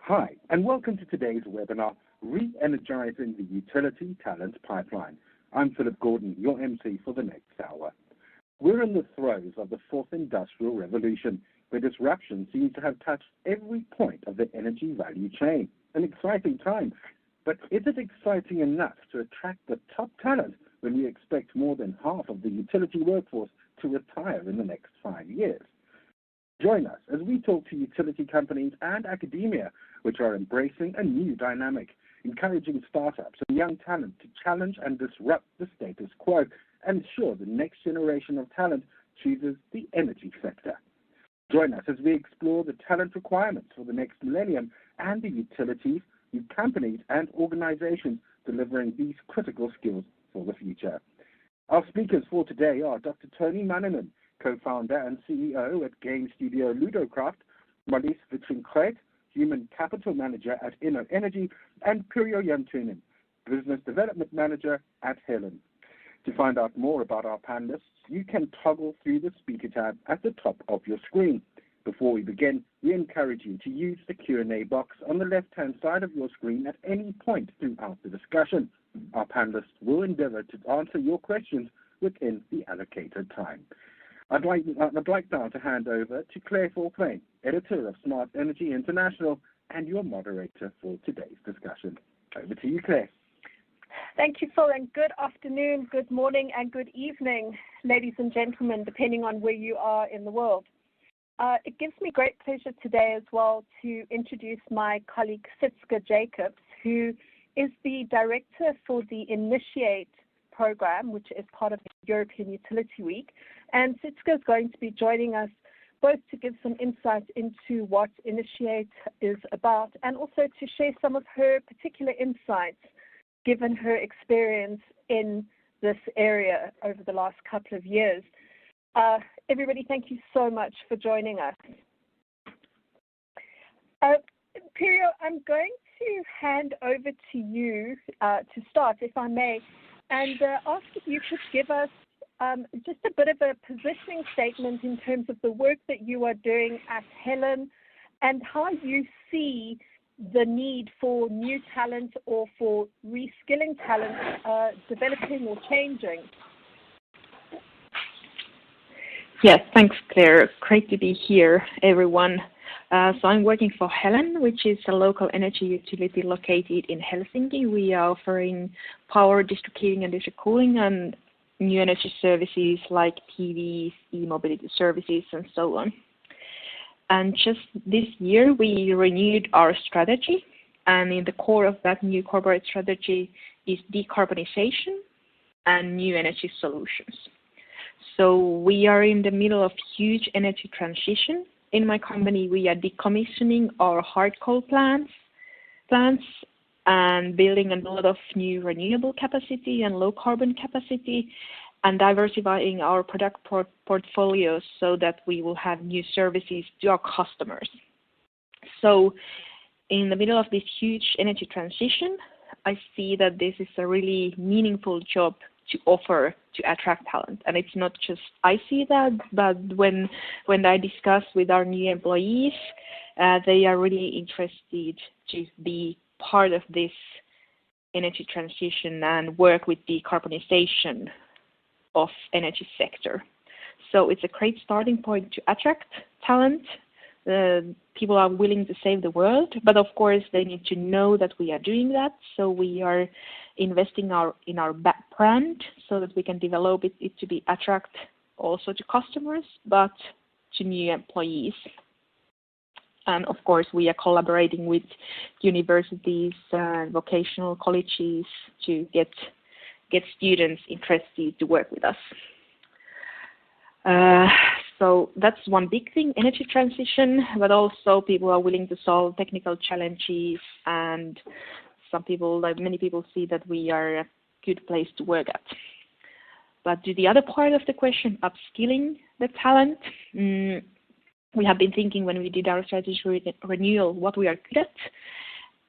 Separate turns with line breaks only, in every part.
Hi, and welcome to today's webinar, Re-energizing the Utility Talent Pipeline. I'm Philip Gordon, your MC for the next hour. We're in the throes of the fourth industrial revolution, where disruption seems to have touched every point of the energy value chain. An exciting time, but is it exciting enough to attract the top talent when we expect more than half of the utility workforce to retire in the next 5 years? Join us as we talk to utility companies and academia, which are embracing a new dynamic, encouraging startups and young talent to challenge and disrupt the status quo and ensure the next generation of talent chooses the energy sector. Join us as we explore the talent requirements for the next millennium and the utilities, companies and organizations delivering these critical skills for the future. Our speakers for today are Dr. Tony Mannanen, co-founder and CEO at game studio Ludocraft, Marlies Vitrin-Kret, Human Capital Manager at Re-energising, and Imperial, Business Development Manager at Helen. To find out more about our panelists, you can toggle through the speaker tab at the top of your screen. Before we begin, we encourage you to use the Q&A box on the left-hand side of your screen at any point throughout the discussion. Our panelists will endeavor to answer your questions within the allocated time. I'd like now to hand over to Claire Faulkner, editor of Smart Energy International and your moderator for today's discussion. Over to you, Claire.
Thank you, Phil, and good afternoon, good morning, and good evening, ladies and gentlemen, depending on where you are in the world. It gives me great pleasure today as well to introduce my colleague, Cisco Jacobs, who is the director for the Initiate program, which is part of the European Utility Week. And Cisco is going to be joining us both to give some insight into what Initiate is about and also to share some of her particular insights given her experience in this area over the last couple of years. Everybody, thank you so much for joining us. Imperial, I'm going to hand over to you to start, if I may, and ask if you could give us just a bit of a positioning statement in terms of the work that you are doing at Helen and how you see the need for new talent or for reskilling talent developing or changing.
Yes, thanks, Claire. Great to be here, everyone. So I'm working for Helen, which is a local energy utility located in Helsinki. We are offering power, district heating and district cooling and new energy services like PVs, e-mobility services, and so on. And just this year, we renewed our strategy. And in the core of that new corporate strategy is decarbonization and new energy solutions. So we are in the middle of huge energy transition. In my company, we are decommissioning our hard coal plants and building a lot of new renewable capacity and low carbon capacity and diversifying our product portfolio so that we will have new services to our customers. So in the middle of this huge energy transition, I see that this is a really meaningful job to offer to attract talent. And it's not just I see that, but when I discuss with our new employees, they are really interested to be part of this energy transition and work with decarbonization of energy sector. So it's a great starting point to attract talent. People are willing to save the world, but of course they need to know that we are doing that. So we are investing in our brand so that we can develop it to be attract also to customers, but to new employees. And of course, we are collaborating with universities and vocational colleges to get students interested to work with us. So that's one big thing, energy transition, but also people are willing to solve technical challenges, and many people see that we are a good place to work at. But to the other part of the question, upskilling the talent, we have been thinking when we did our strategy renewal what we are good at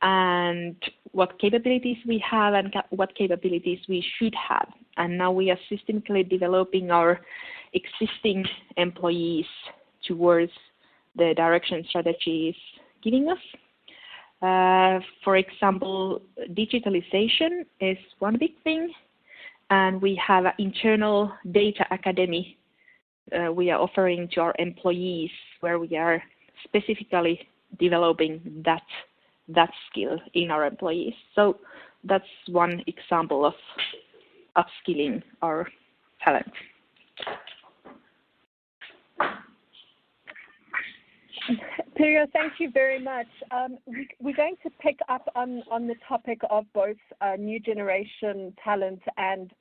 and what capabilities we have and what capabilities we should have. And now we are systematically developing our existing employees towards the direction strategy is giving us. For example, digitalization is one big thing, and we have an internal data academy we are offering to our employees, where we are specifically developing that skill in our employees. So that's one example of upskilling our talent.
Imperial, thank you very much. We're going to pick up on the topic of both new generation talent and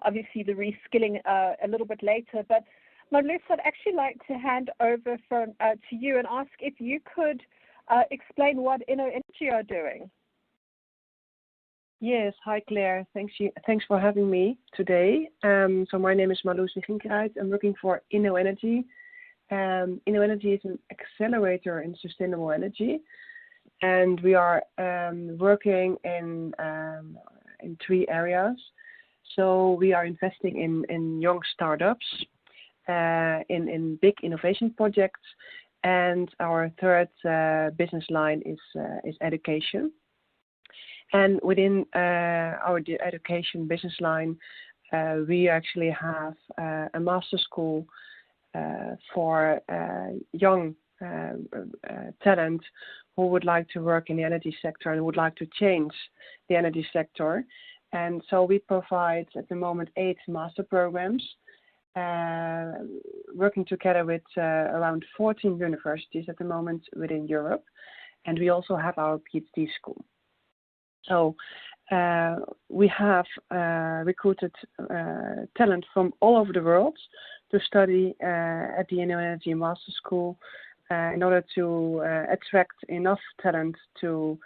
obviously the reskilling a little bit later. But Marloes, I'd actually like to hand over to you and ask if you could explain what InnoEnergy are doing.
Yes, hi Claire. Thanks for having me today. So my name is Marloes. I'm working for InnoEnergy. InnoEnergy is an accelerator in sustainable energy, and we are working in 3 areas. So we are investing in young startups, in big innovation projects, and our third business line is education. And within our education business line, we actually have a master school for young talent who would like to work in the energy sector and would like to change the energy sector. And so we provide at the moment 8 master programs, working together with around 14 universities at the moment within Europe. And we also have our PhD school. So we have recruited talent from all over the world to study at the InnoEnergy Master School in order to attract enough talent to,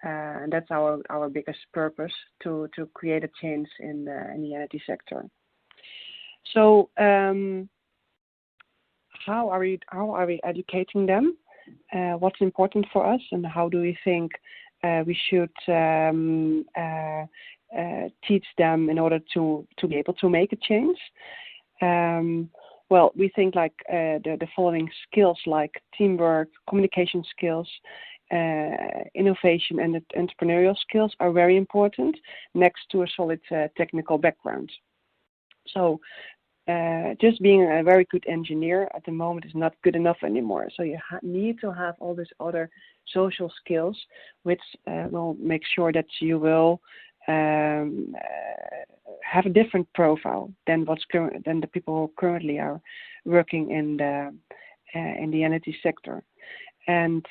and that's our biggest purpose, to create a change in the energy sector. So how are we educating them? What's important for us, and how do we think we should teach them in order to be able to make a change? Well, we think like the following skills, like teamwork, communication skills, innovation, and entrepreneurial skills are very important, next to a solid technical background. So just being a very good engineer at the moment is not good enough anymore. So you need to have all these other social skills, which will make sure that you will have a different profile than the people who currently are working in the energy sector. And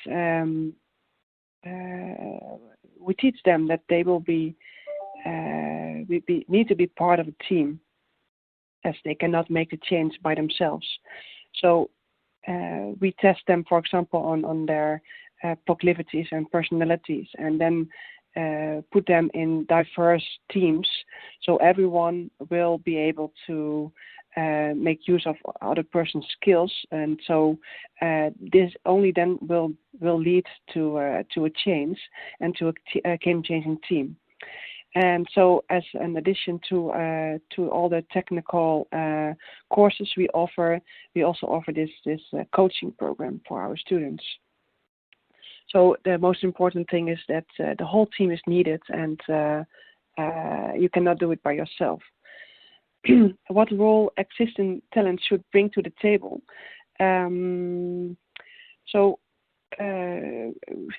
we teach them that they will need to be part of a team, as they cannot make the change by themselves. So we test them, for example, on their proclivities and personalities, and then put them in diverse teams, so everyone will be able to make use of other person's skills, and so this only then will lead to a change and to a game-changing team. And so, as an addition to all the technical courses we also offer this coaching program for our students. So the most important thing is that the whole team is needed, and you cannot do it by yourself. What role existing talent should bring to the table?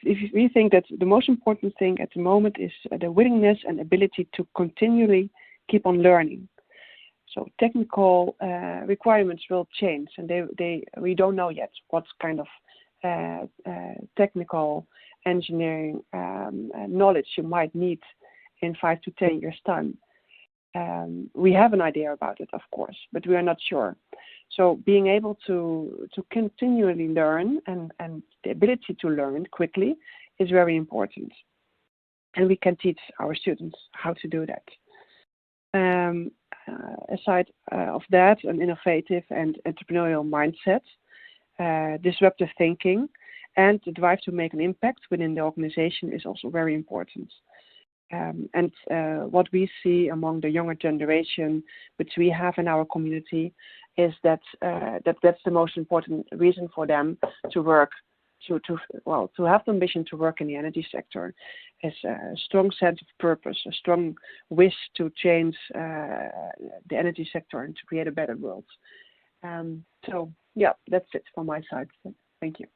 If we think that the most important thing at the moment is the willingness and ability to continually keep on learning. So technical requirements will change, and we don't know yet what kind of technical engineering knowledge you might need in 5 to 10 years' time. We have an idea about it, of course, but we are not sure. So being able to continually learn and the ability to learn quickly is very important. And we can teach our students how to do that. Aside of that, an innovative and entrepreneurial mindset, disruptive thinking, and the drive to make an impact within the organization is also very important. And what we see among the younger generation, which we have in our community, is that's the most important reason for them to work to have the ambition to work in the energy sector is a strong sense of purpose, a strong wish to change the energy sector and to create a better world. So yeah, that's it from my side. Thank you.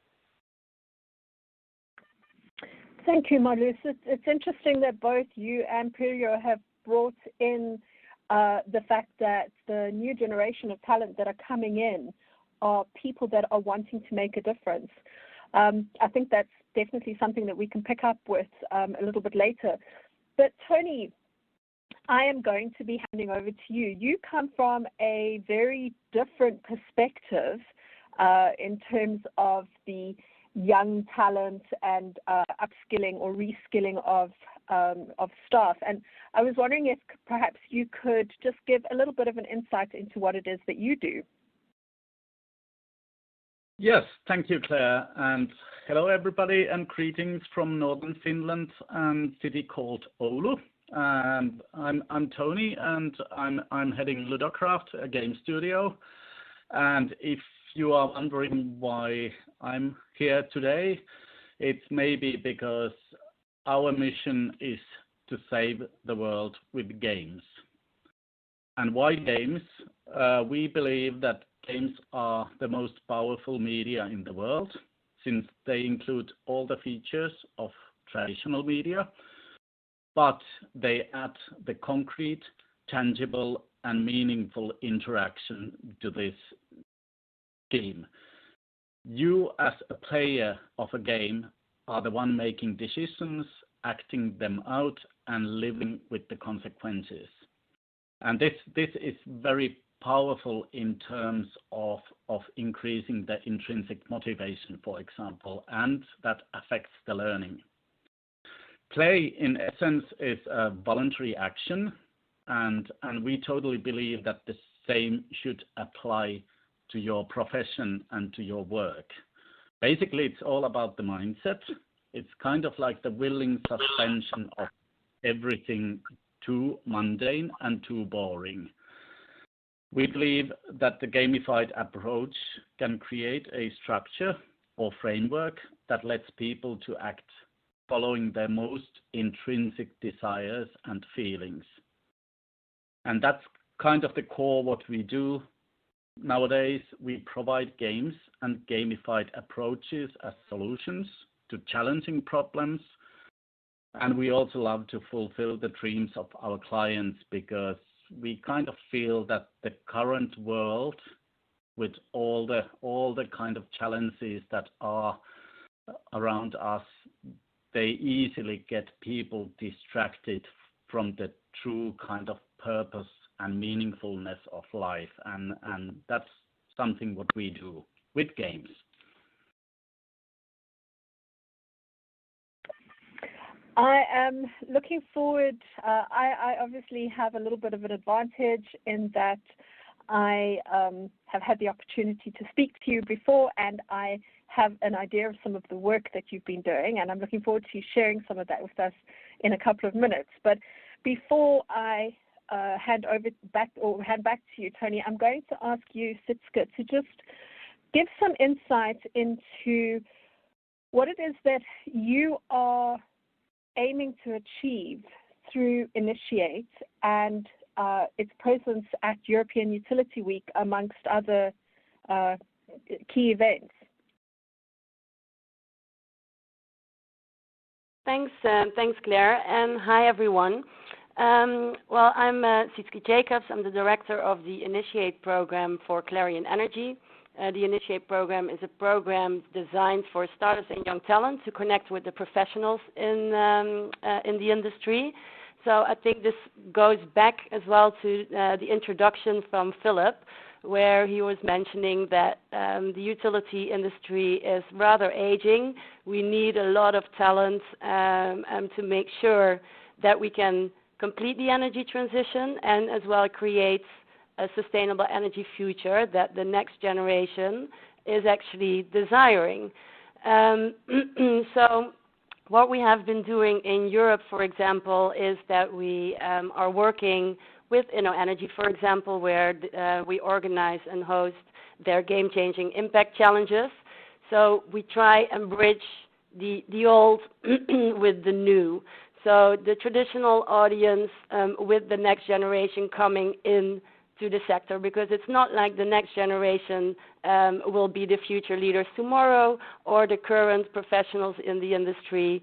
Thank you, Marloes. It's interesting that both you and Imperial have brought in the fact that the new generation of talent that are coming in are people that are wanting to make a difference. I think that's definitely something that we can pick up with a little bit later. But Tony, I am going to be handing over to you. You come from a very different perspective in terms of the young talent and upskilling or reskilling of staff. And I was wondering if perhaps you could just give a little bit of an insight into what it is that you do.
Yes, thank you, Claire, and hello everybody, and greetings from northern Finland and city called Oulu. And I'm Tony, and I'm heading Ludocraft, a game studio. And if you are wondering why I'm here today, it's maybe because our mission is to save the world with games. And why games? We believe that games are the most powerful media in the world, since they include all the features of traditional media, but they add the concrete, tangible, and meaningful interaction to this game. You, as a player of a game, are the one making decisions, acting them out, and living with the consequences. And this is very powerful in terms of increasing the intrinsic motivation, for example, and that affects the learning. Play, in essence, is a voluntary action, and we totally believe that the same should apply to your profession and to your work. Basically, it's all about the mindset. It's kind of like the willing suspension of everything too mundane and too boring. We believe that the gamified approach can create a structure or framework that lets people to act following their most intrinsic desires and feelings. And that's kind of the core what we do. Nowadays, we provide games and gamified approaches as solutions to challenging problems. And we also love to fulfill the dreams of our clients, because we kind of feel that the current world, with all the kind of challenges that are around us, they easily get people distracted from the true kind of purpose and meaningfulness of life, and that's something what we do with games.
I am looking forward. I obviously have a little bit of an advantage in that I have had the opportunity to speak to you before, and I have an idea of some of the work that you've been doing, and I'm looking forward to you sharing some of that with us in a couple of minutes. But before I hand back to you, Tony, I'm going to ask you, Cisco, to just give some insight into what it is that you are aiming to achieve through Initiate and its presence at European Utility Week, amongst other key events.
Thanks, Claire, and hi everyone. Well, I'm Sietske Jacobs. I'm the director of the Initiate program for Clarion Energy. The Initiate program is a program designed for startups and young talent to connect with the professionals in the industry. So I think this goes back as well to the introduction from Philip, where he was mentioning that the utility industry is rather aging. We need a lot of talent to make sure that we can complete the energy transition and as well create a sustainable energy future that the next generation is actually desiring. So what we have been doing in Europe, for example, is that we are working with InnoEnergy, for example, where we organize and host their game-changing impact challenges. So we try and bridge the old with the new. So the traditional audience with the next generation coming in to the sector, because it's not like the next generation will be the future leaders tomorrow, or the current professionals in the industry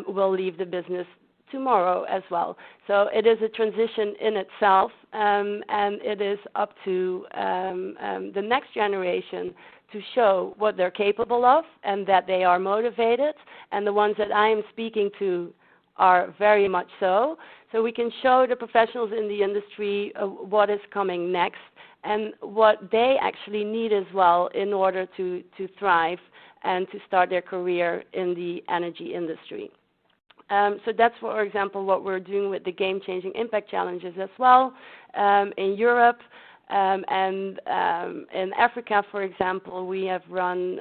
will leave the business tomorrow as well. So it is a transition in itself, and it is up to the next generation to show what they're capable of and that they are motivated. And the ones that I am speaking to are very much so. So we can show the professionals in the industry what is coming next and what they actually need as well in order to thrive and to start their career in the energy industry. So that's, for example, what we're doing with the game-changing impact challenges as well in Europe. And in Africa, for example, we have run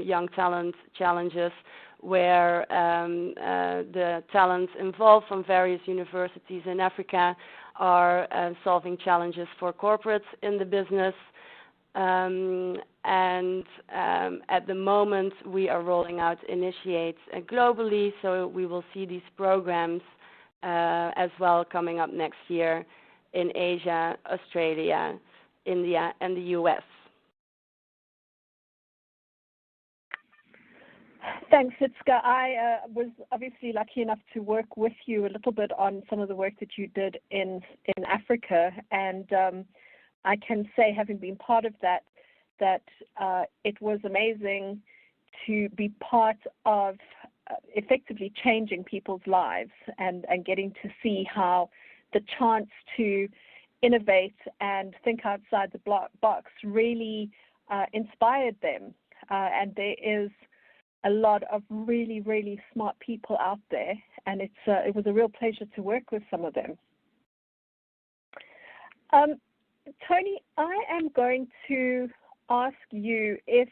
young talent challenges where the talents involved from various universities in Africa are solving challenges for corporates in the business. And at the moment, we are rolling out Initiate globally, so we will see these programs as well coming up next year in Asia, Australia, India, and the US.
Thanks, Siska. I was obviously lucky enough to work with you a little bit on some of the work that you did in Africa, and I can say, having been part of that it was amazing to be part of effectively changing people's lives and getting to see how the chance to innovate and think outside the box really inspired them. And there is a lot of really, really smart people out there, and it was a real pleasure to work with some of them. Tony, I am going to ask you if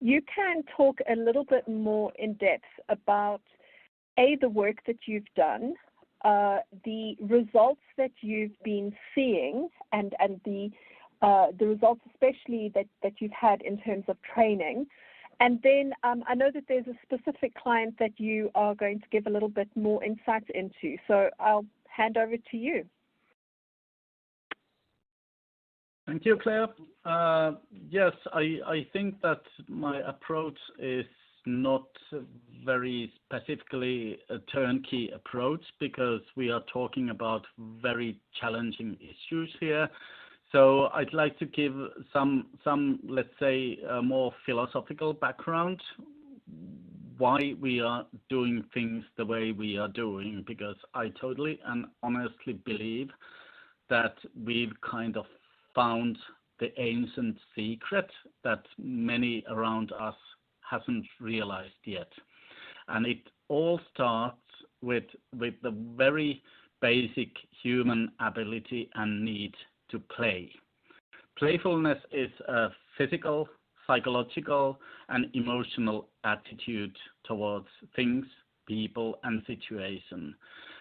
you can talk a little bit more in depth about the work that you've done, the results that you've been seeing, and the results especially that you've had in terms of training. And then I know that there's a specific client that you are going to give a little bit more insight into. So I'll hand over to you.
Thank you, Claire. Yes, I think that my approach is not very specifically a turnkey approach, because we are talking about very challenging issues here. So I'd like to give some let's say, more philosophical background why we are doing things the way we are doing, because I totally and honestly believe that we've kind of found the ancient secret that many around us hasn't realized yet. And it all starts with the very basic human ability and need to play. Playfulness is a physical, psychological, and emotional attitude towards things, people, and situations.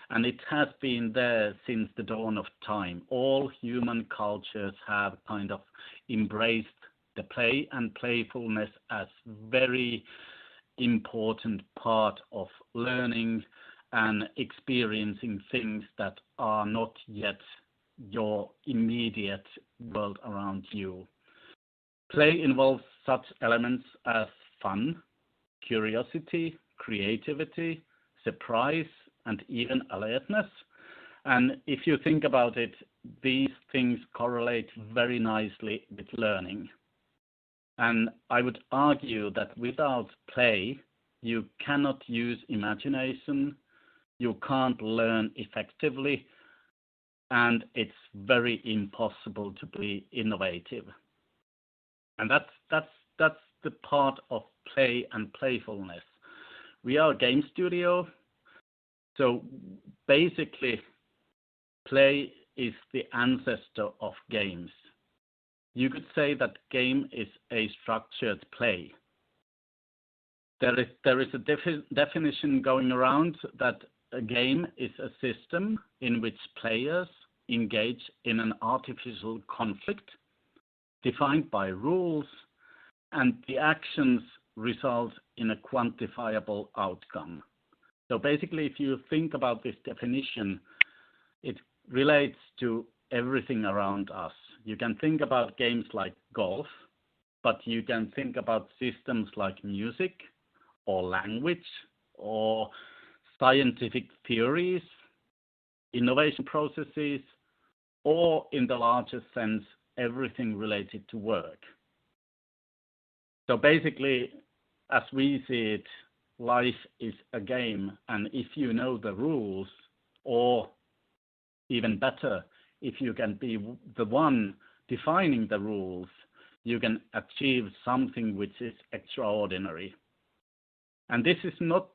And it has been there since the dawn of time. All human cultures have kind of embraced the play and playfulness as very important part of learning and experiencing things that are not yet your immediate world around you. Play involves such elements as fun, curiosity, creativity, surprise, and even alertness. And if you think about it, these things correlate very nicely with learning. And I would argue that without play, you cannot use imagination, you can't learn effectively, and it's very impossible to be innovative. And that's the part of play and playfulness. We are a game studio, so basically play is the ancestor of games. You could say that game is a structured play. There is a definition going around that a game is a system in which players engage in an artificial conflict defined by rules, and the actions result in a quantifiable outcome. So basically, if you think about this definition, it relates to everything around us. You can think about games like golf, but you can think about systems like music or language or scientific theories, innovation processes, or in the larger sense, everything related to work. So basically, as we see it, life is a game, and if you know the rules, or even better, if you can be the one defining the rules, you can achieve something which is extraordinary. And this is not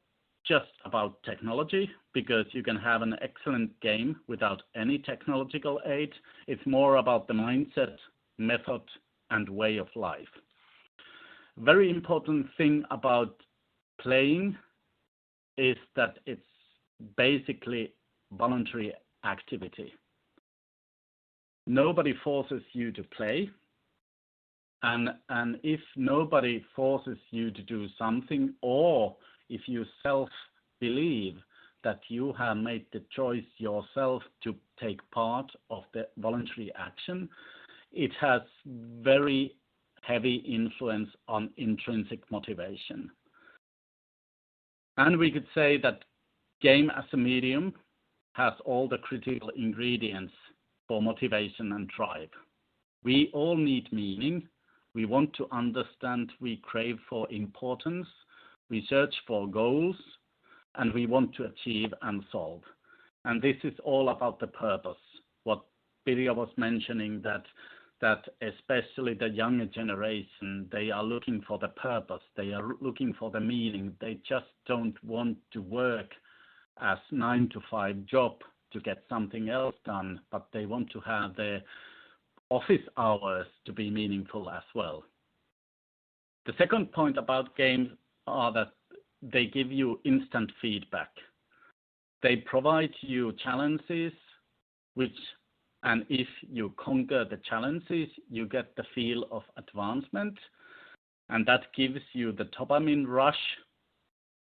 just about technology, because you can have an excellent game without any technological aid. It's more about the mindset, method, and way of life. Very important thing about playing is that it's basically voluntary activity. Nobody forces you to play, and if nobody forces you to do something, or if you self-believe that you have made the choice yourself to take part of the voluntary action, it has very heavy influence on intrinsic motivation. And we could say that game as a medium has all the critical ingredients for motivation and drive. We all need meaning. We want to understand, we crave for importance, we search for goals, and we want to achieve and solve. And this is all about the purpose. What Birja was mentioning, that especially the younger generation, they are looking for the purpose, they are looking for the meaning. They just don't want to work as 9-to-5 job to get something else done, but they want to have their office hours to be meaningful as well. The second point about games are that they give you instant feedback. They provide you challenges, and if you conquer the challenges, you get the feel of advancement, and that gives you the dopamine rush.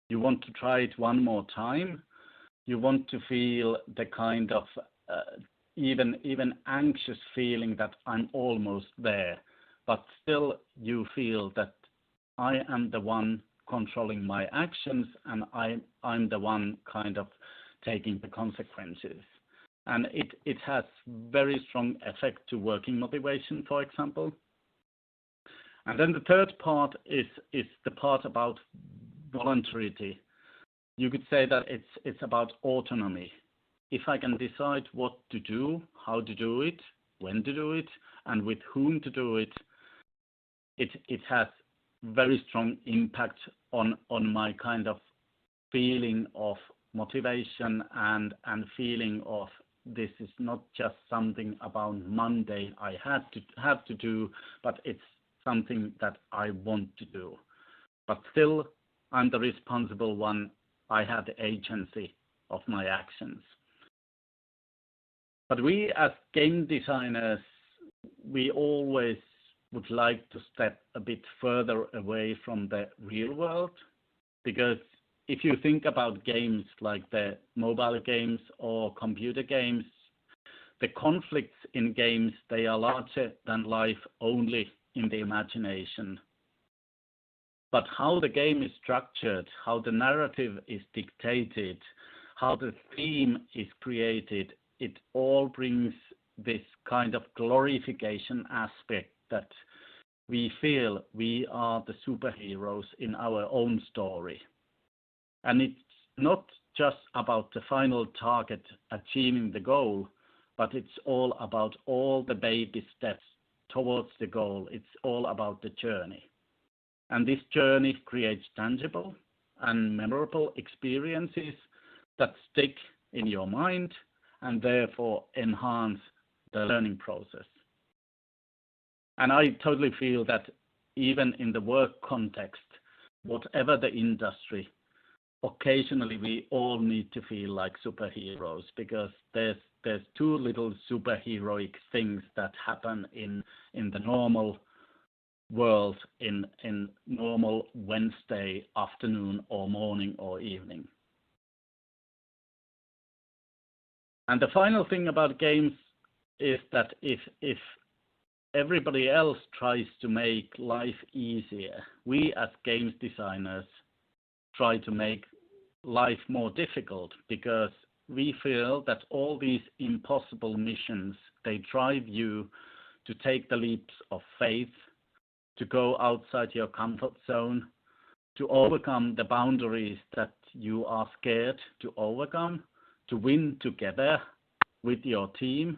You want to try it one more time. You want to feel the kind of even anxious feeling that I'm almost there, but still you feel that I am the one controlling my actions, and I'm the one kind of taking the consequences. And it has very strong effect to working motivation, for example. And then the third part is the part about voluntarity. You could say that it's about autonomy. If I can decide what to do, how to do it, when to do it, and with whom to do it, it has very strong impact on my kind of feeling of motivation and feeling of this is not just something about Monday I have to do, but it's something that I want to do. But still, I'm the responsible one. I have the agency of my actions. But we as game designers, we always would like to step a bit further away from the real world, because if you think about games like the mobile games or computer games, the conflicts in games, they are larger than life only in the imagination. But how the game is structured, how the narrative is dictated, how the theme is created, it all brings this kind of glorification aspect that we feel we are the superheroes in our own story. And it's not just about the final target achieving the goal, but it's all about all the baby steps towards the goal. It's all about the journey. And this journey creates tangible and memorable experiences that stick in your mind and therefore enhance the learning process. And I totally feel that even in the work context, whatever the industry, occasionally we all need to feel like superheroes, because there's too little superheroic things that happen in the normal world in normal Wednesday afternoon or morning or evening. And the final thing about games is that if everybody else tries to make life easier, we as games designers try to make life more difficult, because we feel that all these impossible missions, they drive you to take the leaps of faith, to go outside your comfort zone, to overcome the boundaries that you are scared to overcome, to win together with your team,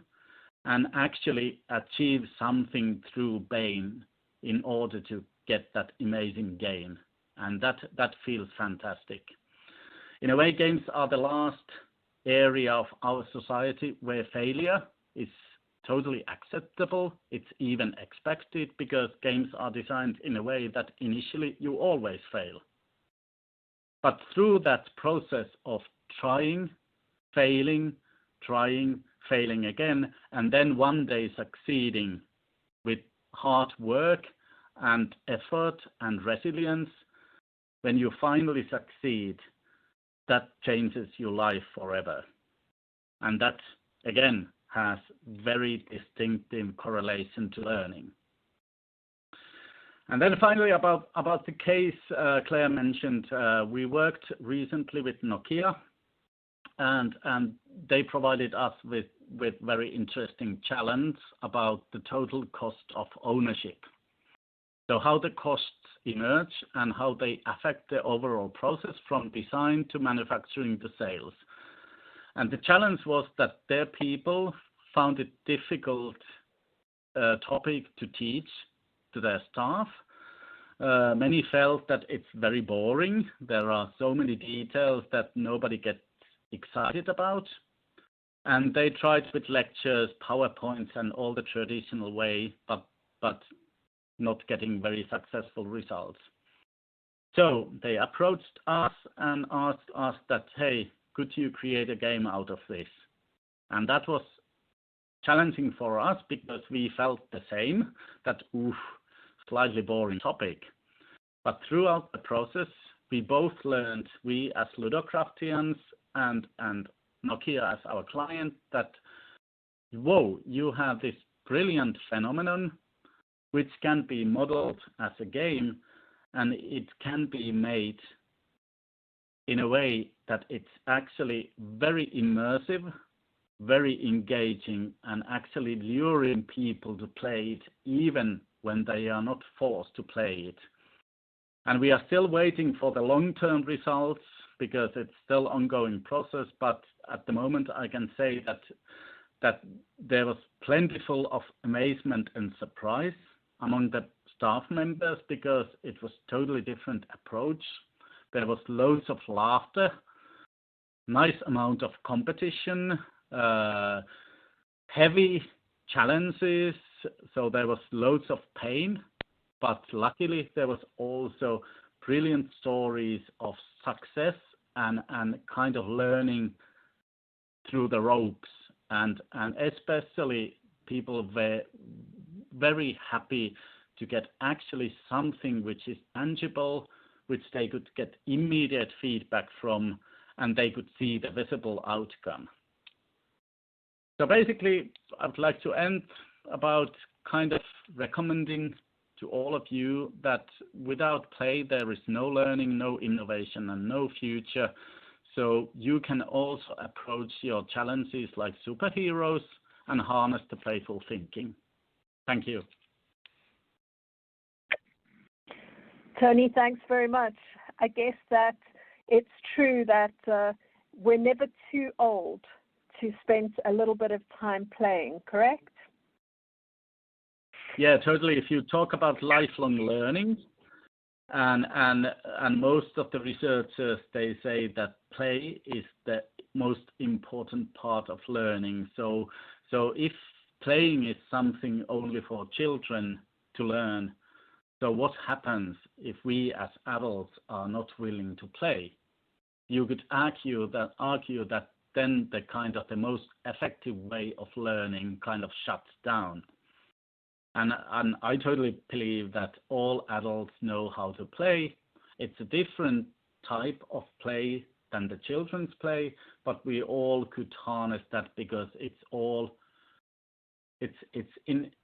and actually achieve something through pain in order to get that amazing gain. And that feels fantastic. In a way, games are the last area of our society where failure is totally acceptable. It's even expected, because games are designed in a way that initially you always fail. But through that process of trying, failing, trying, failing again, and then one day succeeding with hard work and effort and resilience, when you finally succeed, that changes your life forever. And that, again, has very distinctive correlation to learning. And then finally, about the case Claire mentioned, we worked recently with Nokia, and they provided us with very interesting challenge about the total cost of ownership. So how the costs emerge and how they affect the overall process from design to manufacturing to sales. And the challenge was that their people found it difficult topic to teach to their staff. Many felt that it's very boring. There are so many details that nobody gets excited about. And they tried with lectures, PowerPoints, and all the traditional way, but not getting very successful results. So they approached us and asked us that, hey, could you create a game out of this? And that was challenging for us, because we felt the same, that slightly boring topic. But throughout the process, we both learned, we as Ludocraftians and Nokia as our client, that, whoa, you have this brilliant phenomenon which can be modeled as a game, and it can be made in a way that it's actually very immersive, very engaging, and actually luring people to play it even when they are not forced to play it. And we are still waiting for the long-term results, because it's still ongoing process, but at the moment I can say that there was plentiful of amazement and surprise among the staff members, because it was totally different approach. There was loads of laughter, nice amount of competition, heavy challenges, so there was loads of pain, but luckily there was also brilliant stories of success and kind of learning through the ropes, and especially people were very happy to get actually something which is tangible, which they could get immediate feedback from, and they could see the visible outcome. So basically, I would like to end about kind of recommending to all of you that without play, there is no learning, no innovation, and no future. So you can also approach your challenges like superheroes and harness the playful thinking. Thank you.
Tony, thanks very much. I guess that it's true that we're never too old to spend a little bit of time playing, correct?
Yeah, totally. If you talk about lifelong learning, and most of the researchers, they say that play is the most important part of learning. So if playing is something only for children to learn, so what happens if we as adults are not willing to play? You could argue that then the kind of the most effective way of learning kind of shuts down. And I totally believe that all adults know how to play. It's a different type of play than the children's play, but we all could harness that because it's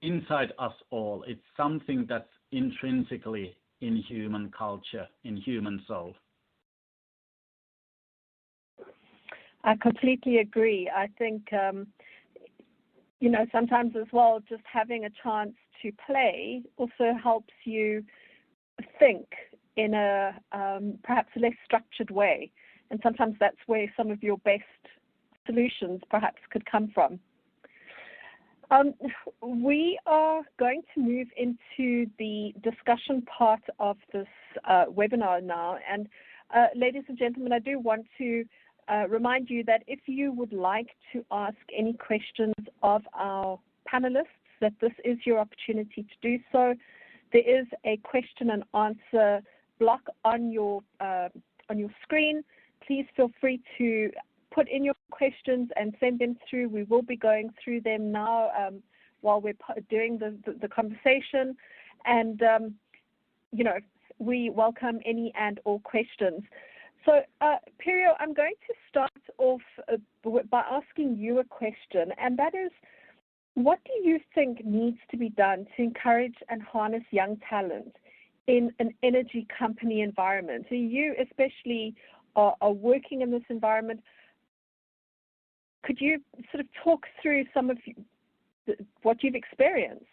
inside us all. It's something that's intrinsically in human culture, in human soul.
I completely agree. I think, sometimes as well, just having a chance to play also helps you think in a perhaps less structured way. And sometimes that's where some of your best solutions perhaps could come from. We are going to move into the discussion part of this webinar now. And ladies and gentlemen, I do want to remind you that if you would like to ask any questions of our panelists, that this is your opportunity to do so. There is a question and answer block on your screen. Please feel free to put in your questions and send them through. We will be going through them now while we're doing the conversation. And, we welcome any and all questions. So, Imperial, I'm going to start off by asking you a question, and that is, what do you think needs to be done to encourage and harness young talent in an energy company environment? So you especially are working in this environment. Could you sort of talk through some of what you've experienced?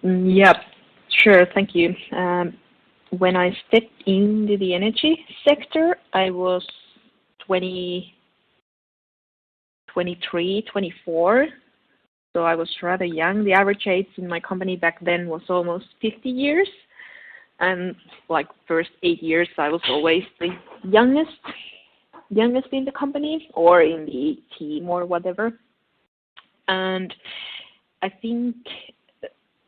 Yeah, sure. Thank you. When I stepped into the energy sector, I was 23, 24. So I was rather young. The average age in my company back then was almost 50 years. And like first 8 years, I was always the youngest in the company or in the team or whatever. And I think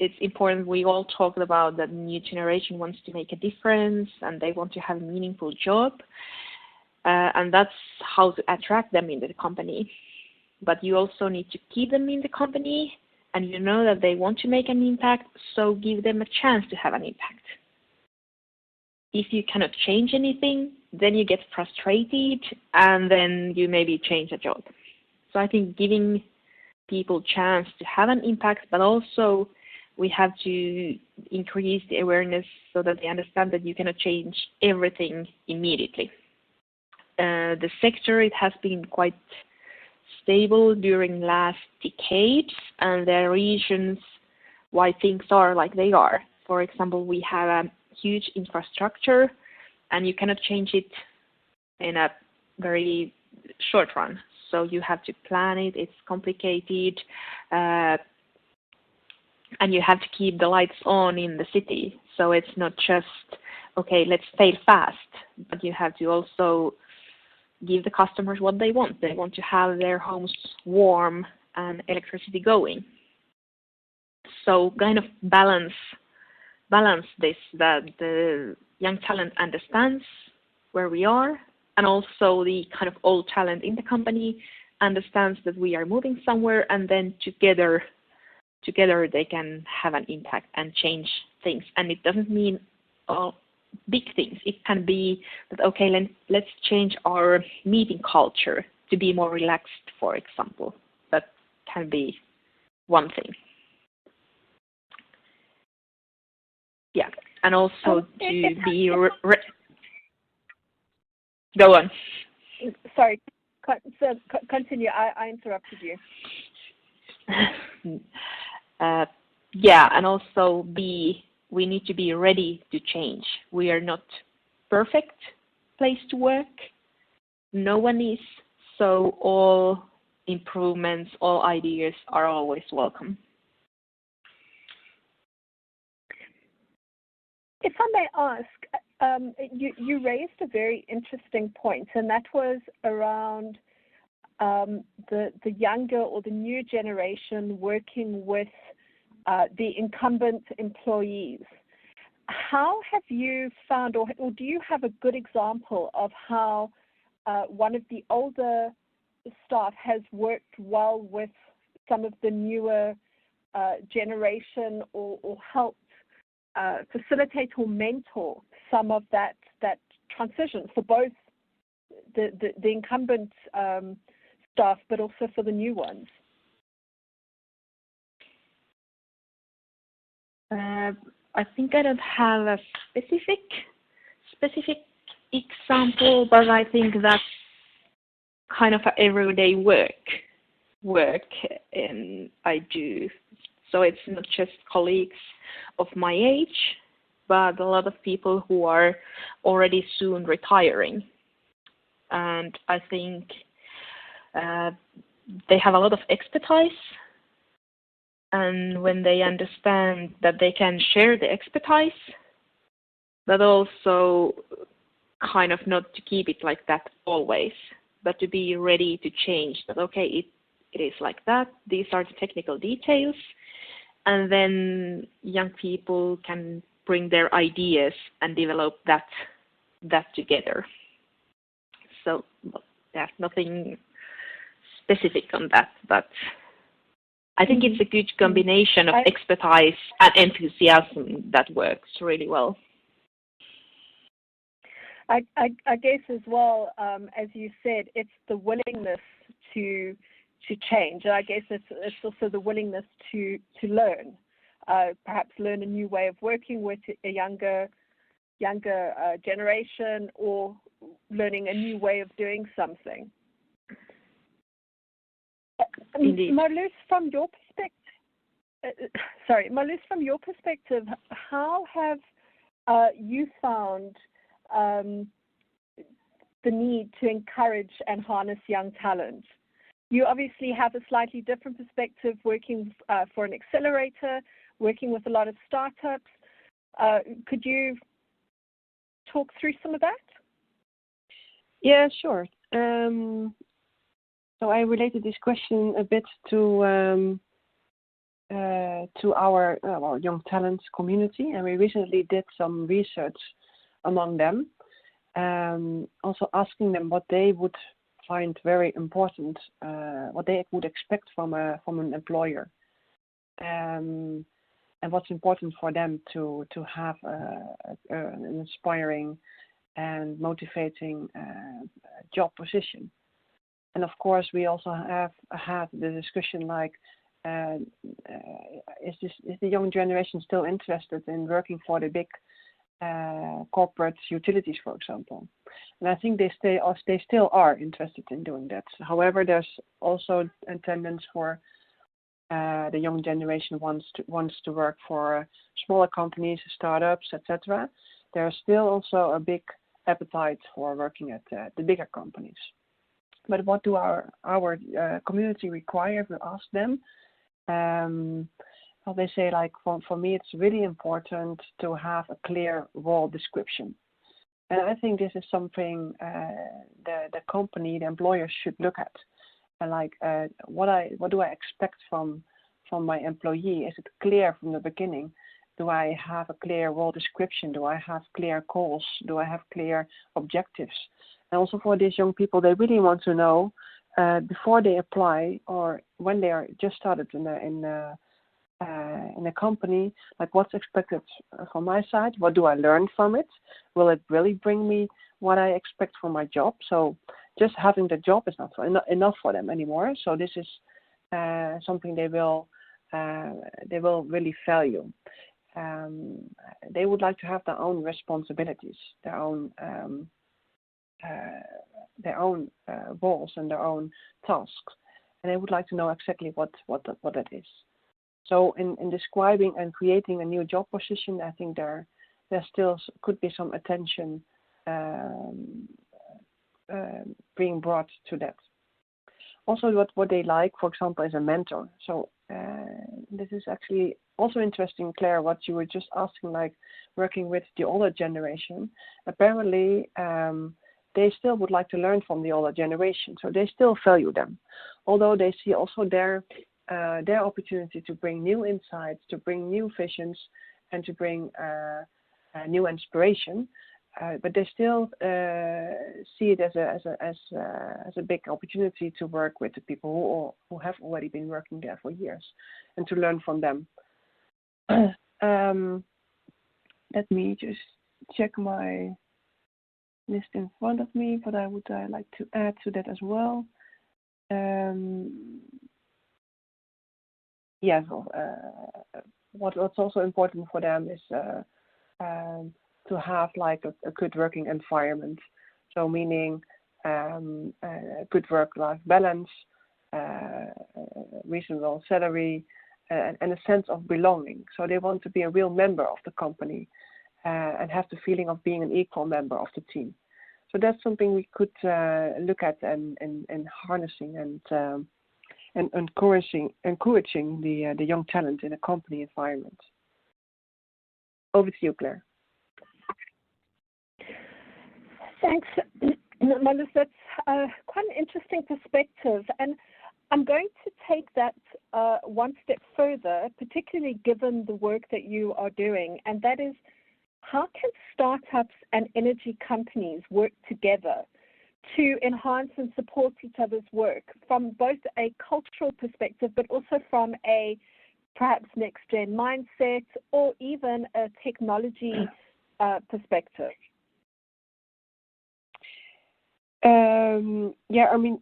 it's important. We all talked about that the new generation wants to make a difference and they want to have a meaningful job. And that's how to attract them into the company. But you also need to keep them in the company, and you know that they want to make an impact, so give them a chance to have an impact. If you cannot change anything, then you get frustrated, and then you maybe change a job. So I think giving people a chance to have an impact, but also we have to increase the awareness so that they understand that you cannot change everything immediately. The sector, it has been quite stable during last decades, and there are reasons why things are like they are. For example, we have a huge infrastructure, and you cannot change it in a very short run. So you have to plan it. It's complicated, and you have to keep the lights on in the city. So it's not just, okay, let's fail fast, but you have to also give the customers what they want. They want to have their homes warm and electricity going. So kind of balance this, that the young talent understands where we are, and also the kind of old talent in the company understands that we are moving somewhere, and then together they can have an impact and change things. And it doesn't mean big things. It can be that, okay, let's change our meeting culture to be more relaxed, for example. That can be one thing. Yeah, and also to be... Go on.
Sorry, continue. I interrupted you.
Yeah, and also we need to be ready to change. We are not perfect place to work. No one is. So all improvements, all ideas are always welcome.
If I may ask, you raised a very interesting point, and that was around the younger or the new generation working with the incumbent employees. How have you found, or do you have a good example of how one of the older staff has worked well with some of the newer generation or helped facilitate or mentor some of that transition for both the incumbent staff, but also for the new ones?
I think I don't have a specific example, but I think that's kind of a everyday work I do. So it's not just colleagues of my age, but a lot of people who are already soon retiring. And I think they have a lot of expertise. And when they understand that they can share the expertise, but also kind of not to keep it like that always, but to be ready to change that, okay, it is like that, these are the technical details, and then young people can bring their ideas and develop that together. So there's nothing specific on that, but I think it's a good combination of expertise and enthusiasm that works really well.
I guess as well, as you said, it's the willingness to change. And I guess it's also the willingness to learn, perhaps learn a new way of working with a younger generation, or learning a new way of doing something. Marloes, from your perspective, how have you found the need to encourage and harness young talent? You obviously have a slightly different perspective, working for an accelerator, working with a lot of startups. Could you talk through some of that?
Yeah, sure. So I related this question a bit to our young talent community, and we recently did some research among them, also asking them what they would find very important, what they would expect from an employer, and what's important for them to have an inspiring and motivating job position. And of course, we also have had the discussion like, is the young generation still interested in working for the big corporate utilities, for example? And I think they still are interested in doing that. However, there's also a tendency for the young generation wants to work for smaller companies, startups, etc. There's still also a big appetite for working at the bigger companies. But what do our community require if we ask them? Well, they say, like, for me, it's really important to have a clear role description. And I think this is something the company, the employer should look at. And like, what do I expect from my employee? Is it clear from the beginning? Do I have a clear role description? Do I have clear goals? Do I have clear objectives? And also for these young people, they really want to know before they apply or when they are just started in a company, like what's expected from my side. What do I learn from it? Will it really bring me what I expect from my job? So just having the job is not enough for them anymore. So this is something they will really value. They would like to have their own responsibilities, their own roles and their own tasks, and they would like to know exactly what that is. So in describing and creating a new job position, I think there still could be some attention being brought to that. Also, what they like, for example, is a mentor. So this is actually also interesting, Claire, what you were just asking, like working with the older generation. Apparently, they still would like to learn from the older generation. So they still value them, although they see also their opportunity to bring new insights, to bring new visions, and to bring new inspiration. but they still see it as a big opportunity to work with the people who have already been working there for years, and to learn from them. Let me just check my list in front of me, but I would like to add to that as well. What's also important for them is to have like a good working environment. So meaning good work-life balance, reasonable salary, and a sense of belonging. So they want to be a real member of the company and have the feeling of being an equal member of the team. So that's something we could look at and harnessing and encouraging the young talent in a company environment. Over to you, Claire.
Thanks, Melissa. That's quite an interesting perspective, and I'm going to take that one step further, particularly given the work that you are doing, and that is, how can startups and energy companies work together to enhance and support each other's work from both a cultural perspective, but also from a perhaps next-gen mindset or even a technology perspective?
I mean,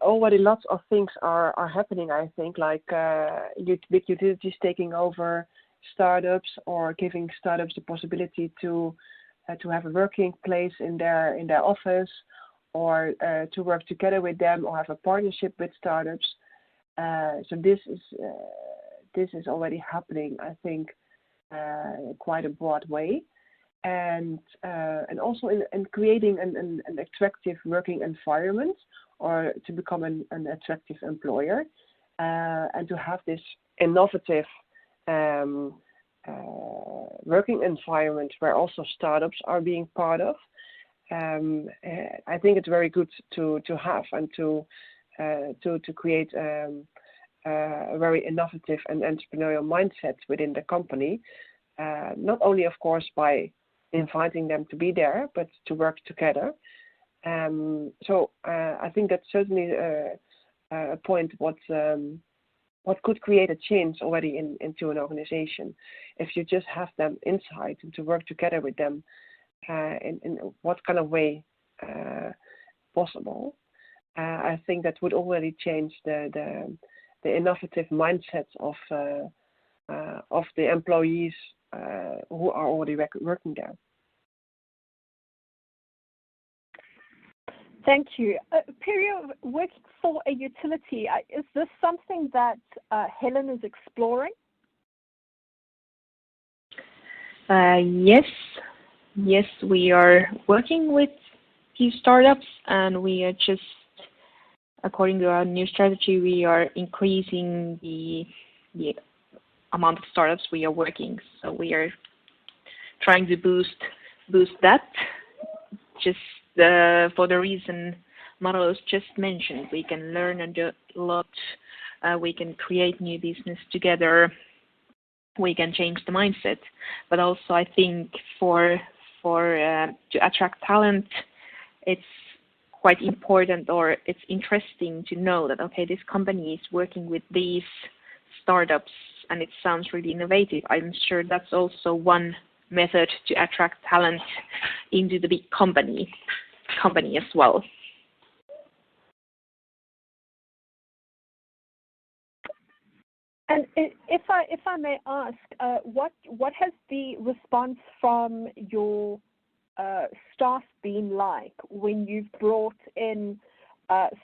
already lots of things are happening, I think, like big utilities taking over startups or giving startups the possibility to have a working place in their office, or to work together with them, or have a partnership with startups. So this is already happening, I think, quite a broad way. And also in creating an attractive working environment, or to become an attractive employer, and to have this innovative working environment where also startups are being part of. I think it's very good to have and to create a very innovative and entrepreneurial mindset within the company. Not only, of course, by inviting them to be there, but to work together. So I think that's certainly a point what could create a change already into an organization. If you just have them inside and to work together with them in what kind of way possible, I think that would already change the innovative mindsets of the employees who are already working there.
Thank you. Imperial, working for a utility, is this something that Helen is exploring?
Yes, we are working with few startups, and we are just, according to our new strategy, we are increasing the amount of startups we are working. So we are trying to boost that. Just for the reason Maros just mentioned, we can learn a lot. We can create new business together. We can change the mindset. But also, I think for to attract talent, it's quite important, or it's interesting to know that, okay, this company is working with these startups and it sounds really innovative. I'm sure that's also one method to attract talent into the big company as well.
And if I may ask, what has the response from your staff been like when you've brought in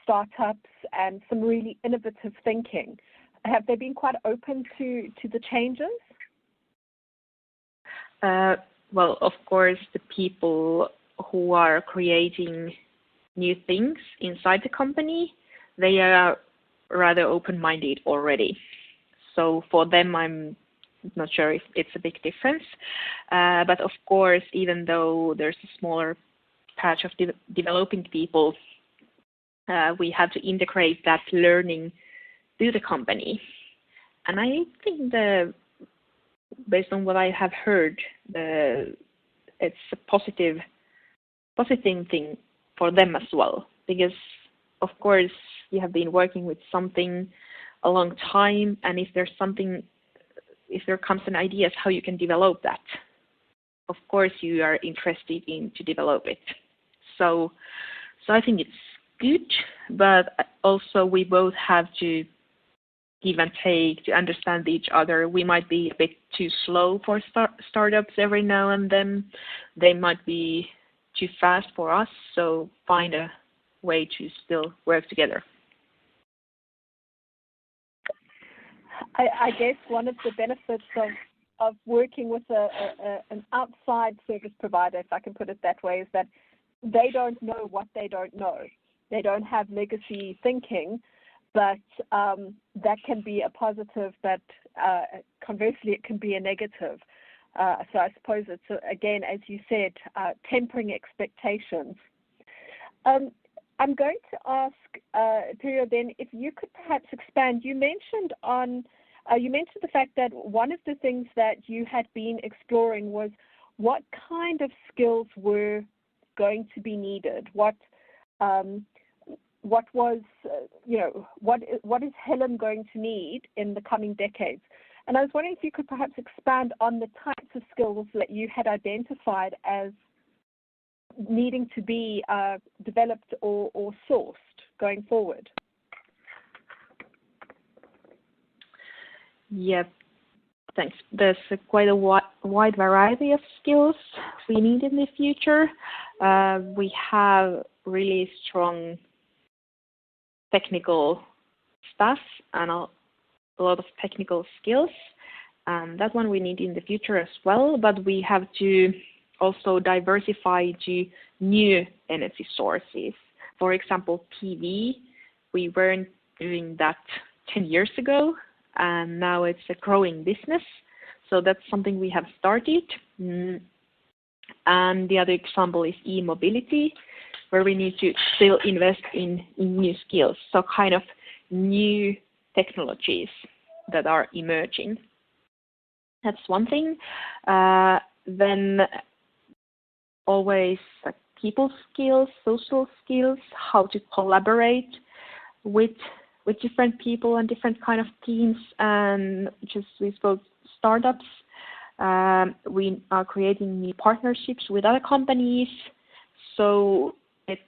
startups and some really innovative thinking? Have they been quite open to the changes?
Well, of course, the people who are creating new things inside the company, they are rather open-minded already. So for them, I'm not sure if it's a big difference. But of course, even though there's a smaller patch of developing people, we have to integrate that learning to the company. And I think based on what I have heard, it's a positive positive thing for them as well, because of course you have been working with something a long time, and if there comes an idea of how you can develop that, of course you are interested in to develop it. So I think it's good, but also we both have to give and take to understand each other. We might be a bit too slow for startups every now and then. They might be too fast for us, so find a way to still work together.
I guess one of the benefits of working with an outside service provider, if I can put it that way, is that they don't know what they don't know. They don't have legacy thinking, but that can be a positive, but conversely it can be a negative. So I suppose it's, again, as you said, tempering expectations. I'm going to ask Imperial then if you could perhaps expand. You mentioned the fact that one of the things that you had been exploring was what kind of skills were going to be needed. What was what is Helen going to need in the coming decades? And I was wondering if you could perhaps expand on the types of skills that you had identified as needing to be developed or sourced going forward.
Yeah, thanks. There's quite a wide variety of skills we need in the future. We have really strong technical staff and a lot of technical skills. That one we need in the future as well, but we have to also diversify to new energy sources. For example, PV, we weren't doing that 10 years ago, and now it's a growing business. So that's something we have started. And the other example is e-mobility, where we need to still invest in new skills, so kind of new technologies that are emerging. That's one thing. Then always people skills, social skills, how to collaborate with different people and different kind of teams, and just we spoke startups. We are creating new partnerships with other companies, so it's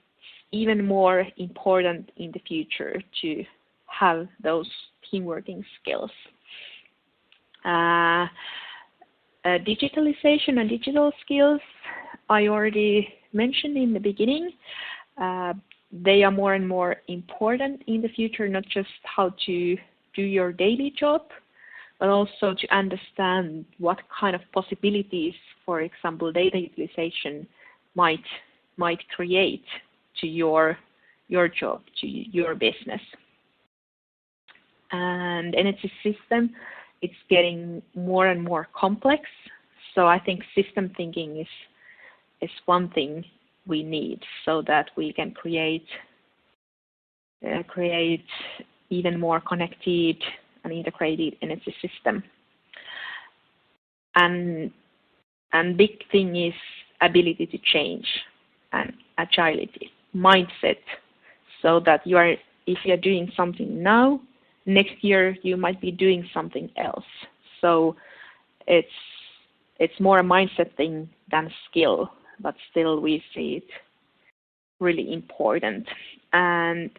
even more important in the future to have those teamworking skills. Digitalization and digital skills, I already mentioned in the beginning. They are more and more important in the future, not just how to do your daily job, but also to understand what kind of possibilities, for example, data utilization might create to your job, to your business. And energy system, it's getting more and more complex. So I think system thinking is one thing we need, so that we can create even more connected and integrated energy system. And big thing is ability to change and agility, mindset, so that if you're doing something now, next year you might be doing something else. So it's more a mindset thing than skill, but still we see it really important. And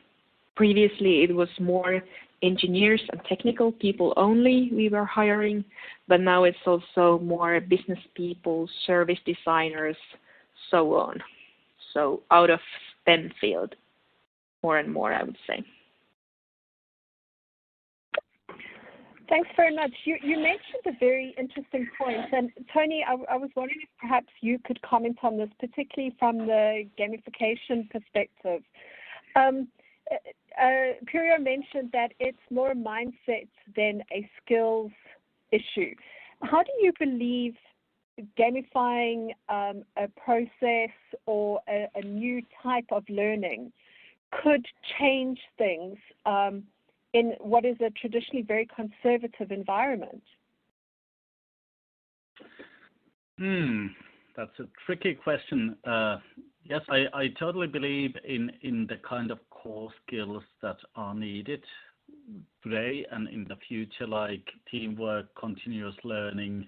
previously it was more engineers and technical people only we were hiring, but now it's also more business people, service designers, so on. So out of STEM field, more and more, I would say.
Thanks very much. You mentioned a very interesting point. And Tony, I was wondering if perhaps you could comment on this, particularly from the gamification perspective. Imperial mentioned that it's more a mindset than a skills issue. How do you believe gamifying a process or a new type of learning could change things in what is a traditionally very conservative environment?
That's a tricky question. Yes, I totally believe in the kind of core skills that are needed today and in the future, like teamwork, continuous learning,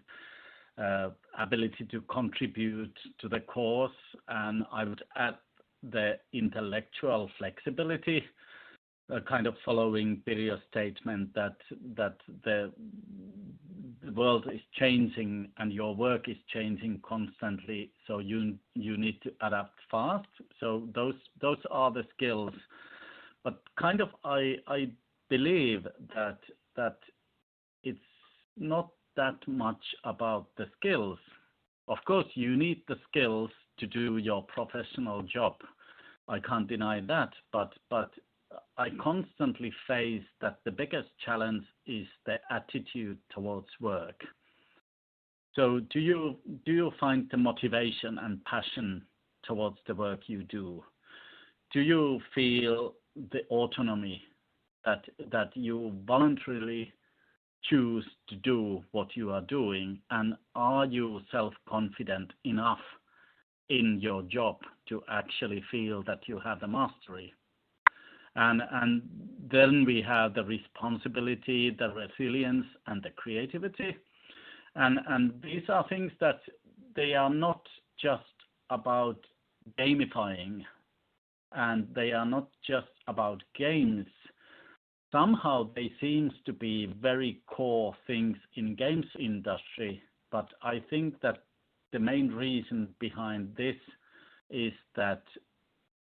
ability to contribute to the cause, and I would add the intellectual flexibility, kind of following Imperial statement that the world is changing and your work is changing constantly, so you need to adapt fast. So those are the skills. But kind of I believe that it's not that much about the skills. Of course, you need the skills to do your professional job. I can't deny that, but I constantly face that the biggest challenge is the attitude towards work. So do you find the motivation and passion towards the work you do? Do you feel the autonomy that you voluntarily choose to do what you are doing, and are you self-confident enough in your job to actually feel that you have the mastery? And then we have the responsibility, the resilience, and the creativity. And these are things that they are not just about gamifying, and they are not just about games. Somehow they seem to be very core things in games industry, but I think that the main reason behind this is that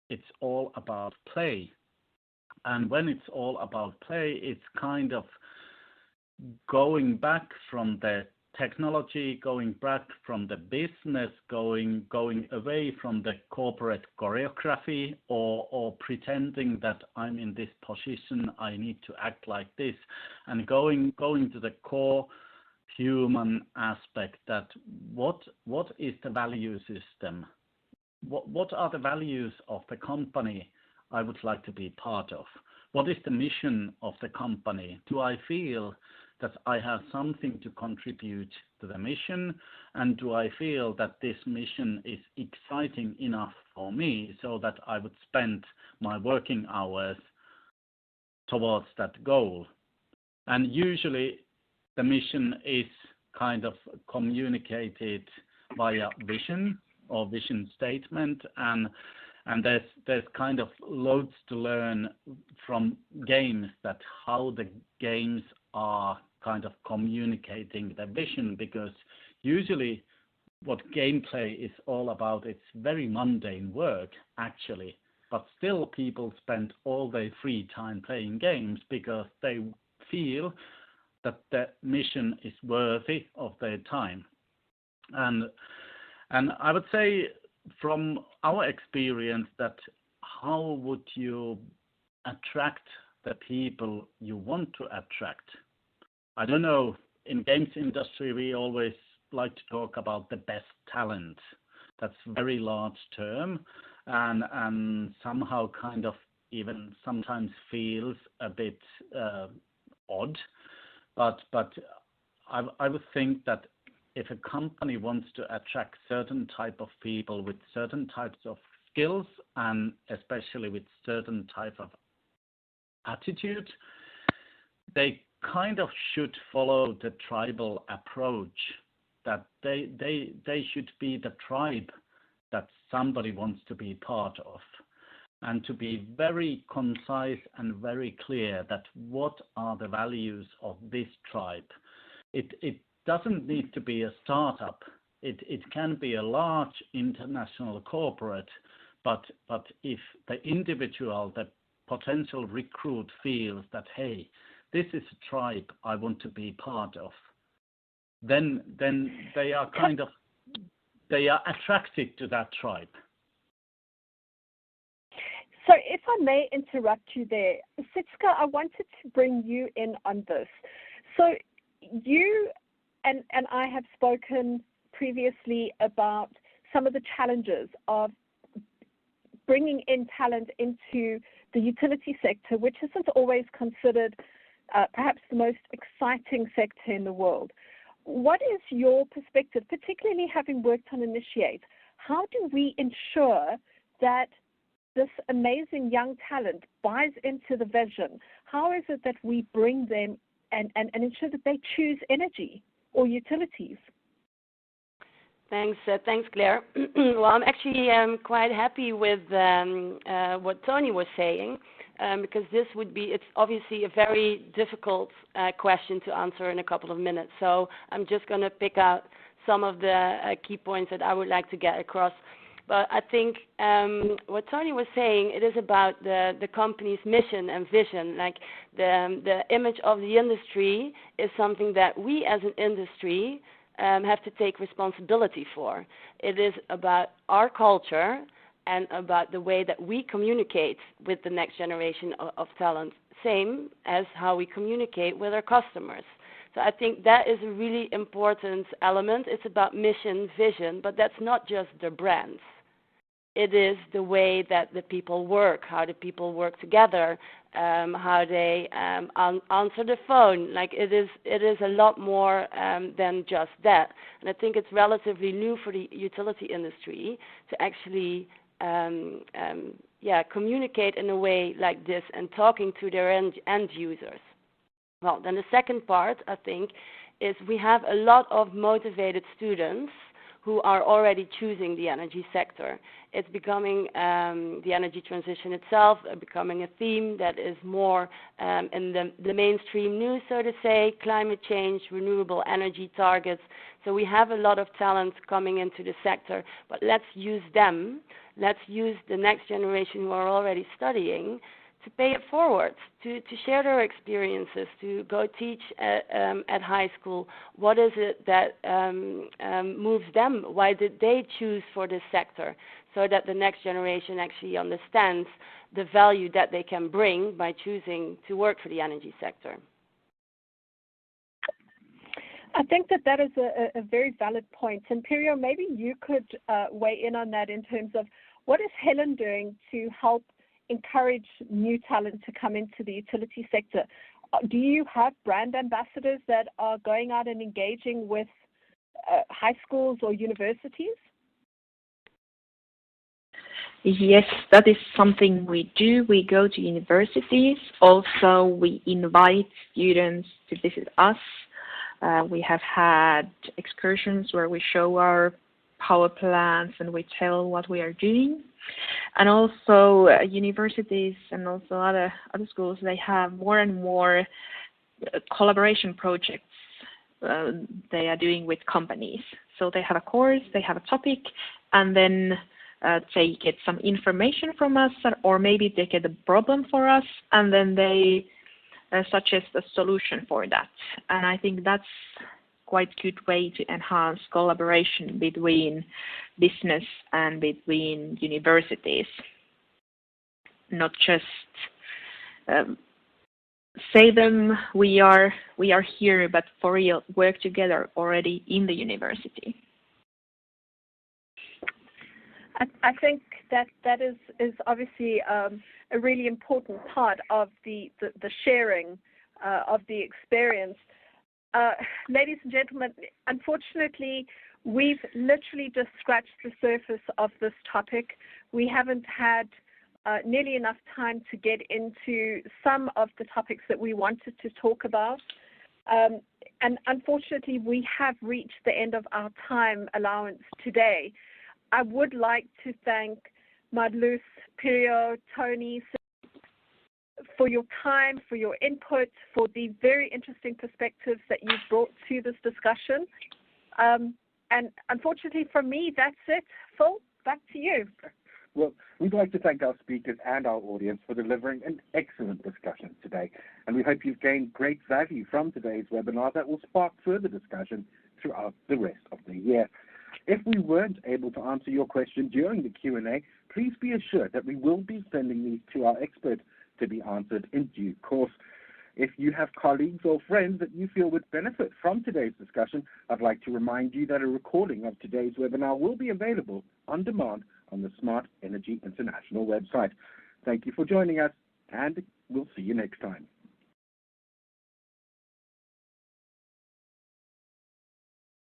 it's all about play. And when it's all about play, it's kind of going back from the technology, going back from the business, going away from the corporate choreography or pretending that I'm in this position, I need to act like this, and going to the core human aspect, that what is the value system? What are the values of the company I would like to be part of? What is the mission of the company? Do I feel that I have something to contribute to the mission? And do I feel that this mission is exciting enough for me so that I would spend my working hours towards that goal? And usually the mission is kind of communicated via vision or vision statement, and there's kind of loads to learn from games, that how the games are kind of communicating the vision, because usually what gameplay is all about, it's very mundane work actually, but still people spend all their free time playing games because they feel that the mission is worthy of their time. And I would say from our experience that how would you attract the people you want to attract? I don't know, in games industry we always like to talk about the best talent. That's a very large term, and somehow kind of even sometimes feels a bit odd, but I would think that if a company wants to attract certain type of people with certain types of skills, and especially with certain type of attitude, they kind of should follow the tribal approach, that they should be the tribe that somebody wants to be part of, and to be very concise and very clear that what are the values of this tribe. It doesn't need to be a startup. It can be a large international corporate, but if the individual, the potential recruit feels that, hey, this is a tribe I want to be part of, then they are attracted to that tribe.
So if I may interrupt you there, Cisco, I wanted to bring you in on this. So you and I have spoken previously about some of the challenges of bringing in talent into the utility sector, which isn't always considered perhaps the most exciting sector in the world. What is your perspective, particularly having worked on Initiate? How do we ensure that this amazing young talent buys into the vision? How is it that we bring them and ensure that they choose energy or utilities?
Thanks, Claire. Well, I'm actually quite happy with what Tony was saying, because it's obviously a very difficult question to answer in a couple of minutes. So I'm just going to pick out some of the key points that I would like to get across. But I think what Tony was saying, it is about the company's mission and vision. Like the image of the industry is something that we as an industry have to take responsibility for. It is about our culture and about the way that we communicate with the next generation of talent, same as how we communicate with our customers. So I think that is a really important element. It's about mission, vision, but that's not just the brands. It is the way that the people work, how the people work together, how they answer the phone. Like it is a lot more than just that. And I think it's relatively new for the utility industry to actually communicate in a way like this and talking to their end users. Well, then the second part, I think, is we have a lot of motivated students who are already choosing the energy sector. It's becoming, the energy transition itself, becoming a theme that is more in the mainstream news, so to say, climate change, renewable energy targets. So we have a lot of talent coming into the sector, but let's use them. Let's use the next generation who are already studying to pay it forward, to share their experiences, to go teach at high school. What is it that moves them? Why did they choose for this sector? So that the next generation actually understands the value that they can bring by choosing to work for the energy sector.
I think that is a very valid point. Imperial, maybe you could weigh in on that in terms of what is Helen doing to help encourage new talent to come into the utility sector? Do you have brand ambassadors that are going out and engaging with high schools or universities?
Yes, that is something we do. We go to universities. Also, we invite students to visit us. We have had excursions where we show our power plants and we tell what we are doing. And also universities and also other schools, they have more and more collaboration projects they are doing with companies. So they have a course, they have a topic, and then they get some information from us, or maybe they get a problem for us, and then they suggest a solution for that. And I think that's quite good way to enhance collaboration between business and between universities. Not just say them we are here, but for real work together already in the university.
I think that is obviously a really important part of the sharing of the experience. Ladies and gentlemen, unfortunately, we've literally just scratched the surface of this topic. We haven't had nearly enough time to get into some of the topics that we wanted to talk about. And unfortunately, we have reached the end of our time allowance today. I would like to thank Marloes, Imperial, Tony, for your time, for your input, for the very interesting perspectives that you've brought to this discussion. And unfortunately for me, that's it. Phil, back to you.
Well, we'd like to thank our speakers and our audience for delivering an excellent discussion today. And we hope you've gained great value from today's webinar that will spark further discussion throughout the rest of the year. If we weren't able to answer your question during the Q&A, please be assured that we will be sending these to our experts to be answered in due course. If you have colleagues or friends that you feel would benefit from today's discussion, I'd like to remind you that a recording of today's webinar will be available on demand on the Smart Energy International website. Thank you for joining us, and we'll see you next time.